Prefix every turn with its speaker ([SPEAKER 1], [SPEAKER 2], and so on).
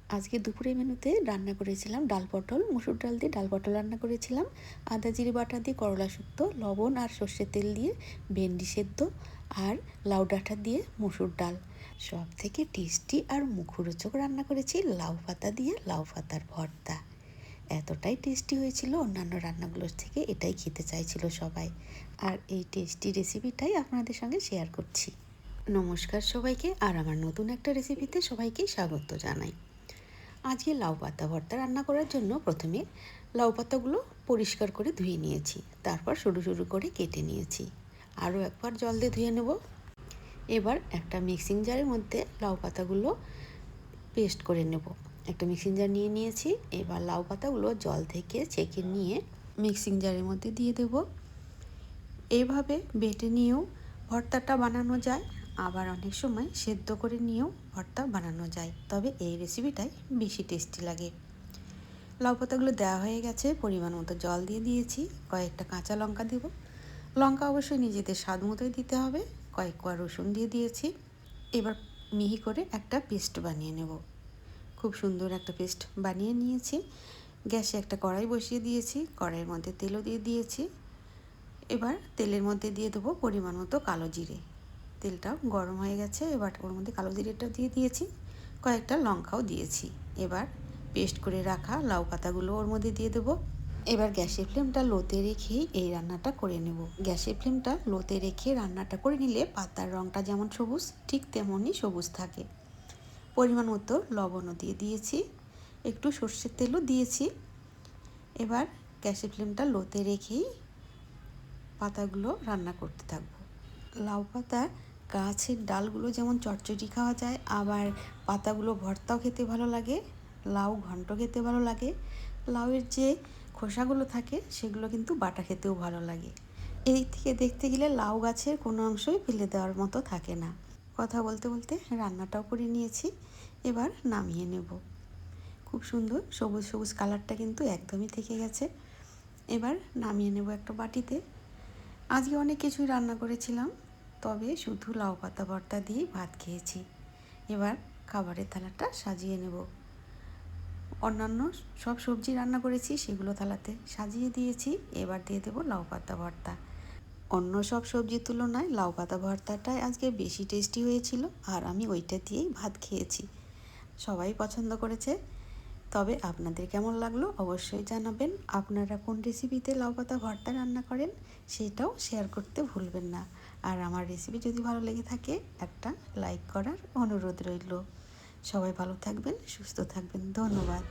[SPEAKER 1] আজকে দুপুরের মেনুতে রান্না করেছিলাম ডাল পটল, মুসুর ডাল দিয়ে ডাল পটল রান্না করেছিলাম, আদা জিরে বাটা দিয়ে করলা শুক্তো, লবণ আর সর্ষের তেল দিয়ে ভেন্ডি সেদ্ধ আর লাউ ডাঁটা দিয়ে মসুর ডাল। সব থেকে টেস্টি আর মুখরোচক রান্না করেছি লাউ পাতা দিয়ে লাউ পাতার ভর্তা। এতটাই টেস্টি হয়েছিল, অন্যান্য রান্নাগুলোর থেকে এটাই খেতে চাইছিল সবাই। আর এই টেস্টি রেসিপিটাই আপনাদের সঙ্গে শেয়ার করছি। নমস্কার সবাইকে, আর আমার নতুন একটা রেসিপিতে সবাইকে স্বাগত জানাই। আজকে লাউ পাতা ভর্তা রান্না করার জন্য প্রথমে লাউ পাতাগুলো পরিষ্কার করে ধুয়ে নিয়েছি, তারপর সরু সরু করে কেটে নিয়েছি। আরও একবার জল দিয়ে ধুয়ে নেব। এবার একটা মিক্সিং জারের মধ্যে লাউ পাতাগুলো পেস্ট করে নেব। একটা মিক্সিং জার নিয়ে নিয়েছি। এবার লাউ পাতাগুলো জল থেকে ছেঁকে নিয়ে মিক্সিং জারের মধ্যে দিয়ে দেব। এইভাবে বেটে নিয়েও ভর্তাটা বানানো যায়, আবার অনেক সময় সেদ্ধ করে নিয়েও ভর্তা বানানো যায়, তবে এই রেসিপিটাই বেশি টেস্টি লাগে। লাউ পাতাগুলো দেওয়া হয়ে গেছে, পরিমাণ মতো জল দিয়ে দিয়েছি, কয়েকটা কাঁচা লঙ্কা দেব। লঙ্কা অবশ্যই নিজেদের স্বাদ মতোই দিতে হবে। কয়েক কোয়া রসুন দিয়ে দিয়েছি। এবার মিহি করে একটা পেস্ট বানিয়ে নেব। খুব সুন্দর একটা পেস্ট বানিয়ে নিয়েছি। গ্যাসে একটা কড়াই বসিয়ে দিয়েছি, কড়াইয়ের মধ্যে তেলও দিয়ে দিয়েছি। এবার তেলের মধ্যে দিয়ে দেবো পরিমাণ মতো কালো জিরে। তেলটাও গরম হয়ে গেছে, এবার ওর মধ্যে কালো জিরেটা দিয়ে দিয়েছি, কয়েকটা লঙ্কাও দিয়েছি। এবার পেস্ট করে রাখা লাউ পাতাগুলো ওর মধ্যে দিয়ে দেবো। এবার গ্যাসের ফ্লেমটা লোতে রেখেই এই রান্নাটা করে নেব। গ্যাসের ফ্লেমটা লোতে রেখে রান্নাটা করে নিলে পাতার রঙটা যেমন সবুজ, ঠিক তেমনই সবুজ থাকে। পরিমাণ মতো লবণও দিয়ে দিয়েছি, একটু সর্ষের তেলও দিয়েছি। এবার গ্যাসের ফ্লেমটা লোতে রেখেই পাতাগুলো রান্না করতে থাকবো। লাউ পাতার গাছের ডালগুলো যেমন চচ্চড়ি খাওয়া যায়, আবার পাতাগুলো ভর্তাও খেতে ভালো লাগে, লাউ ঘন্ট খেতে ভালো লাগে। লাউয়ের যে খোসাগুলো থাকে সেগুলো কিন্তু বাটা খেতেও ভালো লাগে। এদিক থেকে দেখতে গেলে লাউ গাছের কোনো অংশই ফেলে দেওয়ার মতো থাকে না। কথা বলতে বলতে রান্নাটাও করে নিয়েছি, এবার নামিয়ে নেব। খুব সুন্দর সবুজ সবুজ কালারটা কিন্তু একদমই থেকে গেছে। এবার নামিয়ে নেব একটা বাটিতে। আজকে অনেক কিছুই রান্না করেছিলাম, তবে শুধু লাউ পাতা ভর্তা দিয়েই ভাত খেয়েছি। এবার খাবারের থালাটা সাজিয়ে নেব। অন্যান্য সব সবজি রান্না করেছি, সেগুলো থালাতে সাজিয়ে দিয়েছি। এবার দিয়ে দেবো লাউ পাতা ভর্তা। অন্য সব সবজির তুলনায় লাউ পাতা ভর্তাটাই আজকে বেশি টেস্টি হয়েছিল, আর আমি ওইটা দিয়েই ভাত খেয়েছি। সবাই পছন্দ করেছে। তবে আপনাদের কেমন লাগলো অবশ্যই জানাবেন। আপনারা কোন রেসিপিতে লাউ পাতা ভর্তা রান্না করেন সেটাও শেয়ার করতে ভুলবেন না। আর আমার রেসিপি যদি ভালো লেগে থাকে একটা লাইক করার অনুরোধ রইল। সবাই ভালো থাকবেন, সুস্থ থাকবেন। ধন্যবাদ।